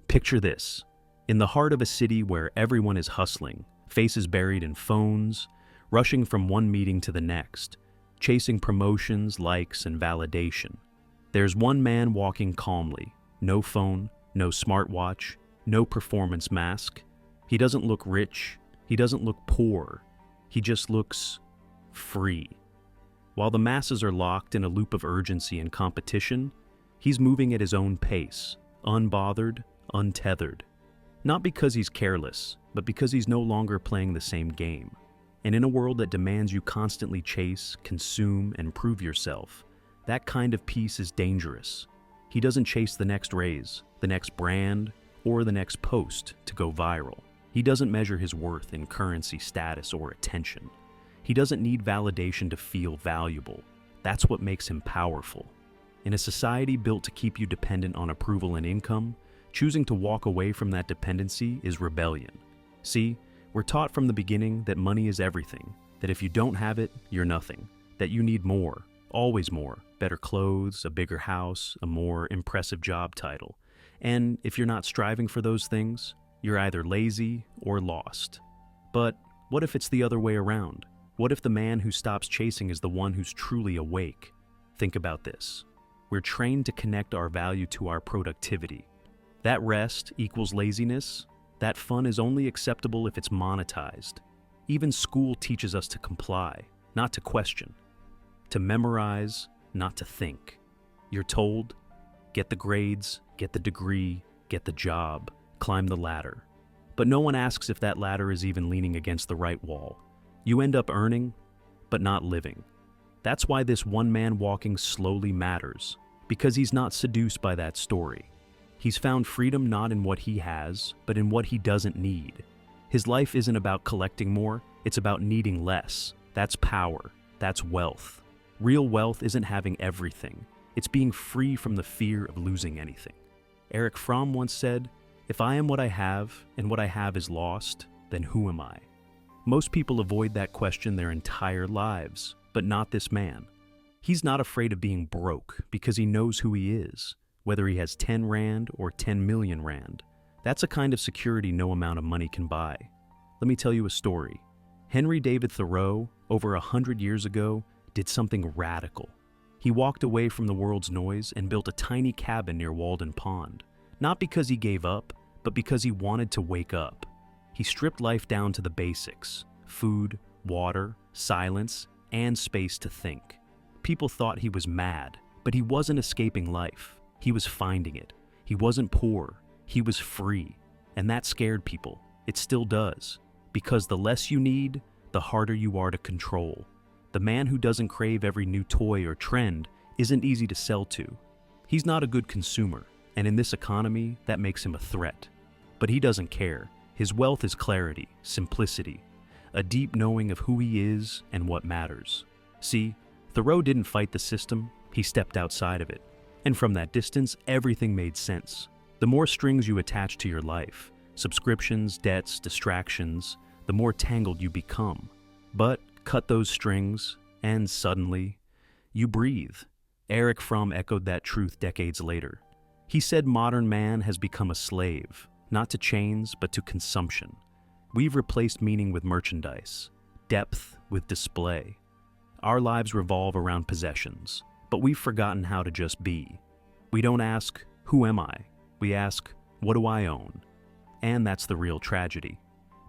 Picture this. In the heart of a city where everyone is hustling, faces buried in phones, rushing from one meeting to the next, chasing promotions, likes, and validation, there's one man walking calmly. No phone, no smartwatch, no performance mask. He doesn't look rich. He doesn't look poor. He just looks free. While the masses are locked in a loop of urgency and competition, he's moving at his own pace, unbothered, untethered. Not because he's careless, but because he's no longer playing the same game. And in a world that demands you constantly chase, consume, and prove yourself, that kind of peace is dangerous. He doesn't chase the next raise, the next brand, or the next post to go viral. He doesn't measure his worth in currency, status, or attention. He doesn't need validation to feel valuable. That's what makes him powerful. In a society built to keep you dependent on approval and income, choosing to walk away from that dependency is rebellion. See, we're taught from the beginning that money is everything, that if you don't have it, you're nothing, that you need more, always more, better clothes, a bigger house, a more impressive job title. And if you're not striving for those things, you're either lazy or lost. But what if it's the other way around? What if the man who stops chasing is the one who's truly awake? Think about this. We're trained to connect our value to our productivity. That rest equals laziness. That fun is only acceptable if it's monetized. Even school teaches us to comply, not to question. To memorize, not to think. You're told, get the grades, get the degree, get the job, climb the ladder. But no one asks if that ladder is even leaning against the right wall. You end up earning, but not living. That's why this one man walking slowly matters, because he's not seduced by that story. He's found freedom not in what he has, but in what he doesn't need. His life isn't about collecting more, it's about needing less. That's power. That's wealth. Real wealth isn't having everything. It's being free from the fear of losing anything. Erich Fromm once said, "If I am what I have, and what I have is lost, then who am I?" Most people avoid that question their entire lives, but not this man. He's not afraid of being broke because he knows who he is. Whether he has 10 Rand or 10 million Rand. That's a kind of security no amount of money can buy. Let me tell you a story. Henry David Thoreau, over 100 years ago, did something radical. He walked away from the world's noise and built a tiny cabin near Walden Pond. Not because he gave up, but because he wanted to wake up. He stripped life down to the basics: food, water, silence, and space to think. People thought he was mad, but he wasn't escaping life. He was finding it. He wasn't poor. He was free. And that scared people. It still does. Because the less you need, the harder you are to control. The man who doesn't crave every new toy or trend isn't easy to sell to. He's not a good consumer, and in this economy, that makes him a threat. But he doesn't care. His wealth is clarity, simplicity, a deep knowing of who he is and what matters. See, Thoreau didn't fight the system, he stepped outside of it. And from that distance, everything made sense. The more strings you attach to your life, subscriptions, debts, distractions, the more tangled you become. But cut those strings, and suddenly, you breathe. Erich Fromm echoed that truth decades later. He said modern man has become a slave, not to chains, but to consumption. We've replaced meaning with merchandise, depth with display. Our lives revolve around possessions. But we've forgotten how to just be. We don't ask, who am I? We ask, what do I own? And that's the real tragedy.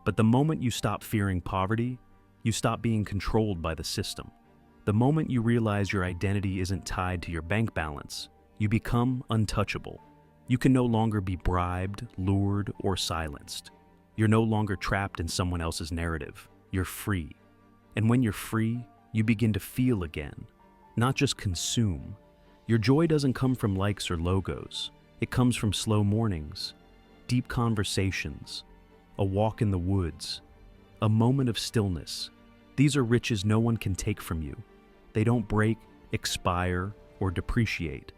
But the moment you stop fearing poverty, you stop being controlled by the system. The moment you realize your identity isn't tied to your bank balance, you become untouchable. You can no longer be bribed, lured, or silenced. You're no longer trapped in someone else's narrative. You're free. And when you're free, you begin to feel again. Not just consume. Your joy doesn't come from likes or logos. It comes from slow mornings, deep conversations, a walk in the woods, a moment of stillness. These are riches no one can take from you. They don't break, expire, or depreciate.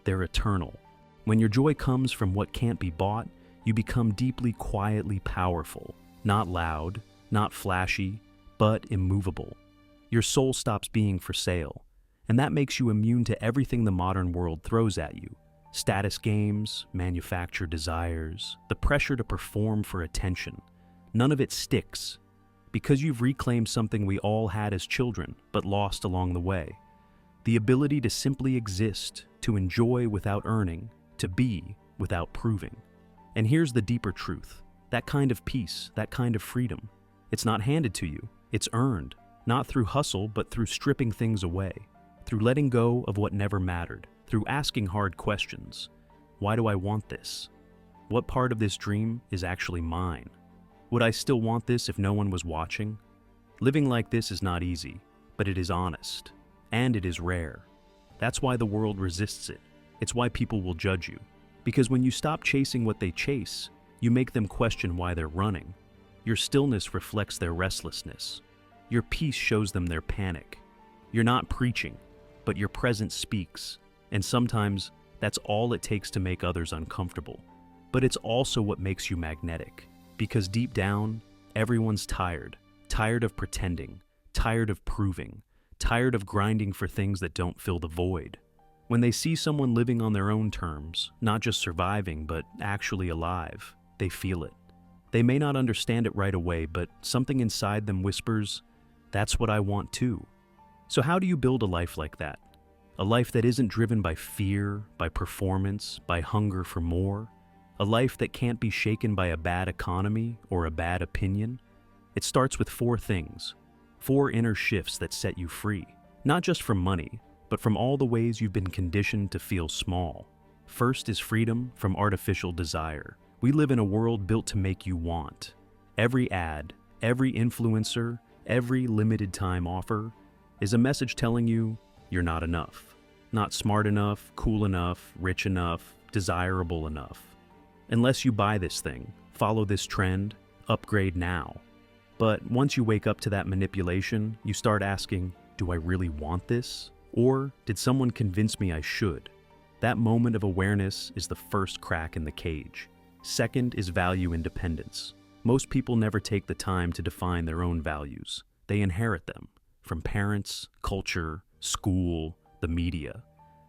They're eternal. When your joy comes from what can't be bought, you become deeply, quietly powerful. Not loud, not flashy, but immovable. Your soul stops being for sale. And that makes you immune to everything the modern world throws at you. Status games, manufactured desires, the pressure to perform for attention. None of it sticks, because you've reclaimed something we all had as children, but lost along the way. The ability to simply exist, to enjoy without earning, to be without proving. And here's the deeper truth. That kind of peace, that kind of freedom, it's not handed to you, it's earned, not through hustle, but through stripping things away, through letting go of what never mattered, through asking hard questions. Why do I want this? What part of this dream is actually mine? Would I still want this if no one was watching? Living like this is not easy, but it is honest, and it is rare. That's why the world resists it. It's why people will judge you. Because when you stop chasing what they chase, you make them question why they're running. Your stillness reflects their restlessness. Your peace shows them their panic. You're not preaching, but your presence speaks. And sometimes that's all it takes to make others uncomfortable. But it's also what makes you magnetic. Because deep down, everyone's tired. Tired of pretending. Tired of proving. Tired of grinding for things that don't fill the void. When they see someone living on their own terms, not just surviving, but actually alive, they feel it. They may not understand it right away, but something inside them whispers, "That's what I want too." So how do you build a life like that? A life that isn't driven by fear, by performance, by hunger for more? A life that can't be shaken by a bad economy or a bad opinion? It starts with 4 things. 4 inner shifts that set you free. Not just from money, but from all the ways you've been conditioned to feel small. First is freedom from artificial desire. We live in a world built to make you want. Every ad, every influencer, every limited time offer is a message telling you you're not enough. Not smart enough, cool enough, rich enough, desirable enough. Unless you buy this thing, follow this trend, upgrade now. But once you wake up to that manipulation, you start asking, do I really want this? Or did someone convince me I should? That moment of awareness is the first crack in the cage. Second is value independence. Most people never take the time to define their own values. They inherit them from parents, culture, school, the media.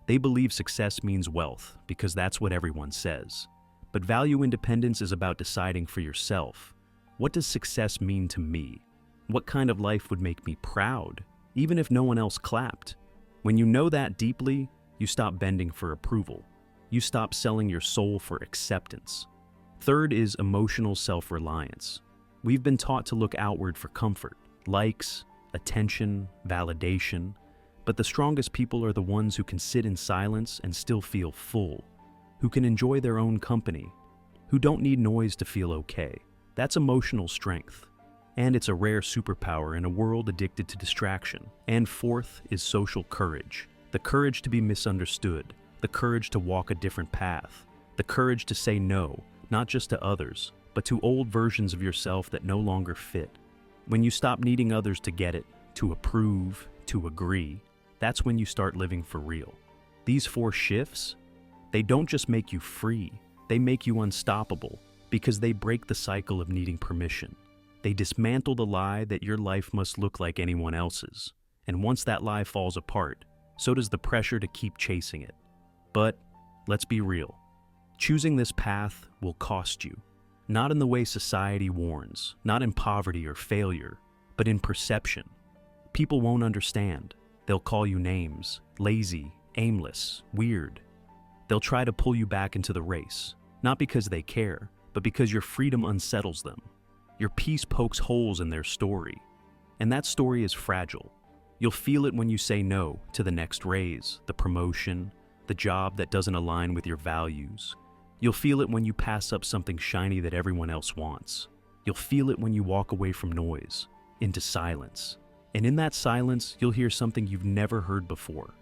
They believe success means wealth because that's what everyone says. But value independence is about deciding for yourself. What does success mean to me? What kind of life would make me proud, even if no one else clapped? When you know that deeply, you stop bending for approval. You stop selling your soul for acceptance. Third is emotional self-reliance. We've been taught to look outward for comfort, likes, attention, validation. But the strongest people are the ones who can sit in silence and still feel full, who can enjoy their own company, who don't need noise to feel okay. That's emotional strength. And it's a rare superpower in a world addicted to distraction. And fourth is social courage. The courage to be misunderstood, the courage to walk a different path, the courage to say no, not just to others, but to old versions of yourself that no longer fit. When you stop needing others to get it, to approve, to agree, that's when you start living for real. These 4 shifts, they don't just make you free, they make you unstoppable because they break the cycle of needing permission. They dismantle the lie that your life must look like anyone else's. And once that lie falls apart, so does the pressure to keep chasing it. But let's be real. Choosing this path will cost you. Not in the way society warns, not in poverty or failure, but in perception. People won't understand. They'll call you names, lazy, aimless, weird. They'll try to pull you back into the race, not because they care, but because your freedom unsettles them. Your peace pokes holes in their story, and that story is fragile. You'll feel it when you say no to the next raise, the promotion, the job that doesn't align with your values. You'll feel it when you pass up something shiny that everyone else wants. You'll feel it when you walk away from noise, into silence. And in that silence, you'll hear something you've never heard before.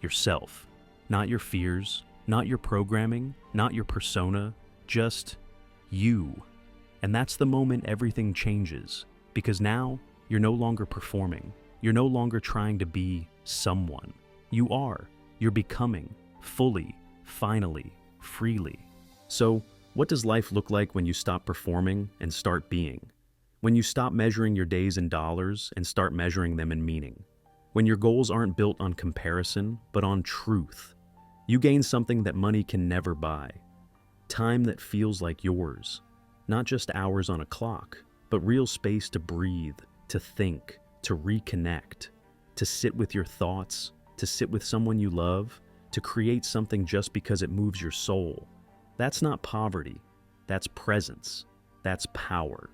Yourself. Not your fears, not your programming, not your persona, just you. And that's the moment everything changes, because now you're no longer performing. You're no longer trying to be someone. You are. You're becoming, fully, finally, freely. So, what does life look like when you stop performing and start being? When you stop measuring your days in dollars and start measuring them in meaning? When your goals aren't built on comparison, but on truth? You gain something that money can never buy. Time that feels like yours. Not just hours on a clock, but real space to breathe, to think, to reconnect, to sit with your thoughts, to sit with someone you love, to create something just because it moves your soul. That's not poverty. That's presence. That's power.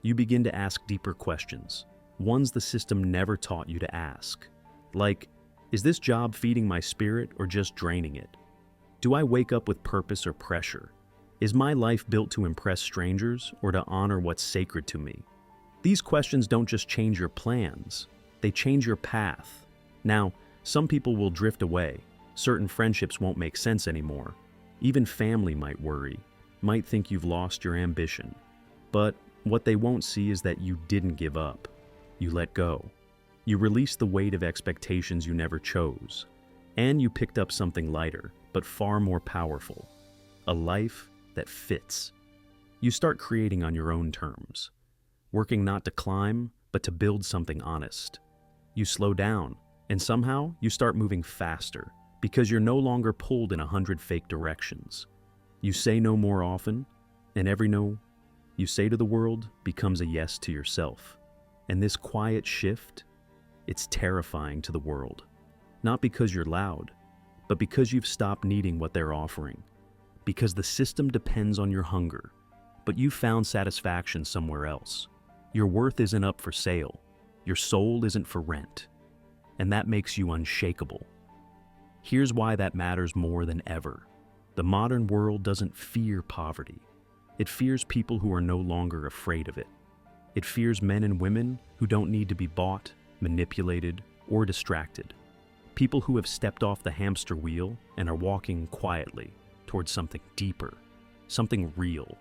You begin to ask deeper questions, ones the system never taught you to ask. Like, is this job feeding my spirit or just draining it? Do I wake up with purpose or pressure? Is my life built to impress strangers or to honor what's sacred to me? These questions don't just change your plans, they change your path. Now, some people will drift away. Certain friendships won't make sense anymore. Even family might worry, might think you've lost your ambition. But what they won't see is that you didn't give up. You let go. You released the weight of expectations you never chose. And you picked up something lighter, but far more powerful. A life that fits. You start creating on your own terms. Working not to climb, but to build something honest. You slow down, and somehow you start moving faster, because you're no longer pulled in 100 fake directions. You say no more often, and every no you say to the world becomes a yes to yourself. And this quiet shift, it's terrifying to the world. Not because you're loud, but because you've stopped needing what they're offering. Because the system depends on your hunger, but you've found satisfaction somewhere else. Your worth isn't up for sale. Your soul isn't for rent. And that makes you unshakable. Here's why that matters more than ever. The modern world doesn't fear poverty. It fears people who are no longer afraid of it. It fears men and women who don't need to be bought, manipulated, or distracted. People who have stepped off the hamster wheel and are walking quietly towards something deeper, something real.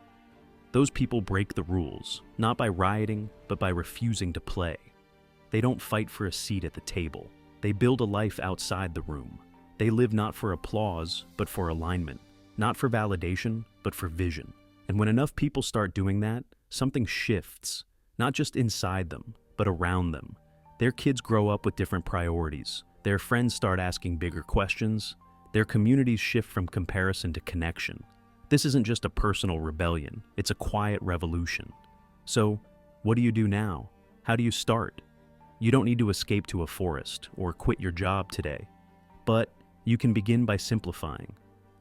Those people break the rules, not by rioting, but by refusing to play. They don't fight for a seat at the table. They build a life outside the room. They live not for applause, but for alignment. Not for validation, but for vision. And when enough people start doing that, something shifts, not just inside them, but around them. Their kids grow up with different priorities. Their friends start asking bigger questions. Their communities shift from comparison to connection. This isn't just a personal rebellion, it's a quiet revolution. So, what do you do now? How do you start? You don't need to escape to a forest or quit your job today. But you can begin by simplifying.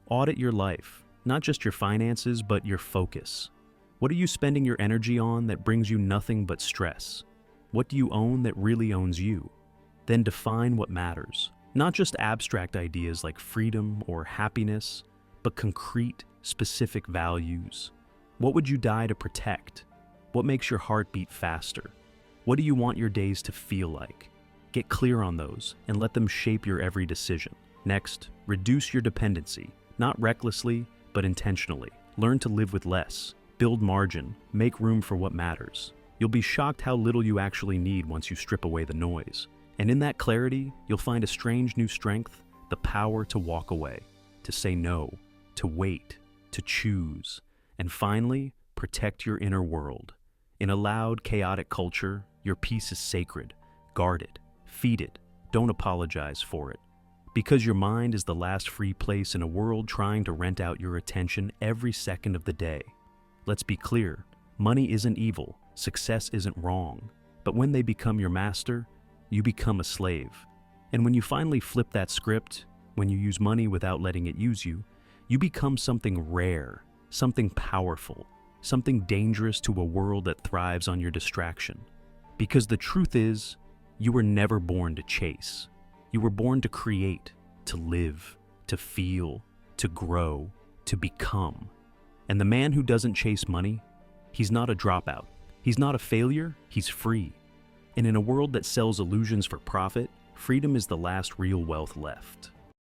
Audit your life, not just your finances, but your focus. What are you spending your energy on that brings you nothing but stress? What do you own that really owns you? Then define what matters. Not just abstract ideas like freedom or happiness, but concrete, specific values. What would you die to protect? What makes your heart beat faster? What do you want your days to feel like? Get clear on those and let them shape your every decision. Next, reduce your dependency, not recklessly, but intentionally. Learn to live with less. Build margin. Make room for what matters. You'll be shocked how little you actually need once you strip away the noise. And in that clarity, you'll find a strange new strength, the power to walk away, to say no, to wait, to choose, and finally, protect your inner world. In a loud, chaotic culture, your peace is sacred. Guard it. Feed it. Don't apologize for it. Because your mind is the last free place in a world trying to rent out your attention every second of the day. Let's be clear, money isn't evil, success isn't wrong, but when they become your master, you become a slave. And when you finally flip that script, when you use money without letting it use you, you become something rare, something powerful, something dangerous to a world that thrives on your distraction. Because the truth is, you were never born to chase. You were born to create, to live, to feel, to grow, to become. And the man who doesn't chase money, he's not a dropout. He's not a failure, he's free. And in a world that sells illusions for profit, freedom is the last real wealth left.